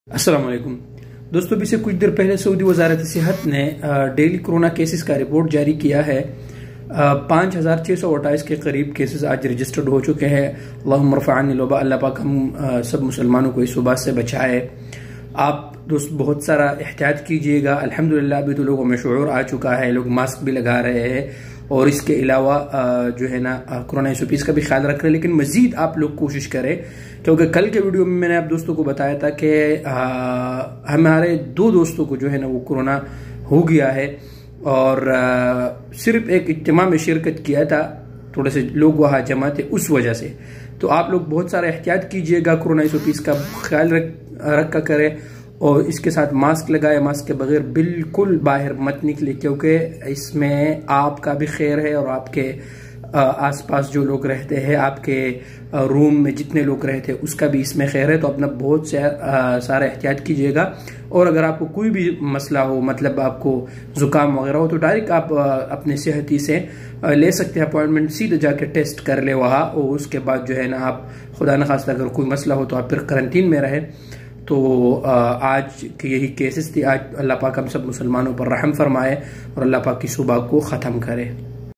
अस्सलाम वालेकुम दोस्तों, अभी से कुछ देर पहले सऊदी वजारत सेहत ने डेली कोरोना केसेस का रिपोर्ट जारी किया है। 5628 के करीब केसेस आज रजिस्टर्ड हो चुके हैं। अल्लाहुम्मा रफ़अनी वबा, अल्लाह पाक हम सब मुसलमानों को इस वबा से बचाए। आप दोस्त बहुत सारा एहतियात कीजिएगा। अल्हम्दुलिल्लाह अभी तो लोगों में शऊर आ चुका है, लोग मास्क भी लगा रहे हैं और इसके अलावा जो है ना कोरोना SOPs का भी ख्याल रख रहे हैं। लेकिन मजीद आप लोग कोशिश करें, क्योंकि कल के वीडियो में मैंने आप दोस्तों को बताया था कि हमारे 2 दोस्तों को जो है ना वो कोरोना हो गया है और सिर्फ एक इज्तिमा में शिरकत किया था, थोड़े से लोग वहाँ जमा थे उस वजह से। तो आप लोग बहुत सारा एहतियात कीजिएगा, कोरोना SOPs का ख्याल रखा करें और इसके साथ मास्क लगाए। मास्क के बगैर बिल्कुल बाहर मत निकले, क्योंकि इसमें आपका भी खैर है और आपके आसपास जो लोग रहते हैं, आपके रूम में जितने लोग रहते हैं उसका भी इसमें खैर है। तो अपना बहुत सारा एहतियात कीजिएगा। और अगर आपको कोई भी मसला हो, मतलब आपको जुकाम वगैरह हो, तो डायरेक्ट आप अपने सेहती से ले सकते हैं अपॉइंटमेंट, सीधे जाके टेस्ट कर ले वहाँ। और उसके बाद जो है ना आप खुदा न खास्ता अगर कोई मसला हो तो आप फिर करंटीन में रहे। तो आज की यही केसेस थी। आज अल्लाह पाक हम सब मुसलमानों पर रहम फरमाए और अल्लाह पाक की सुबह को ख़त्म करे।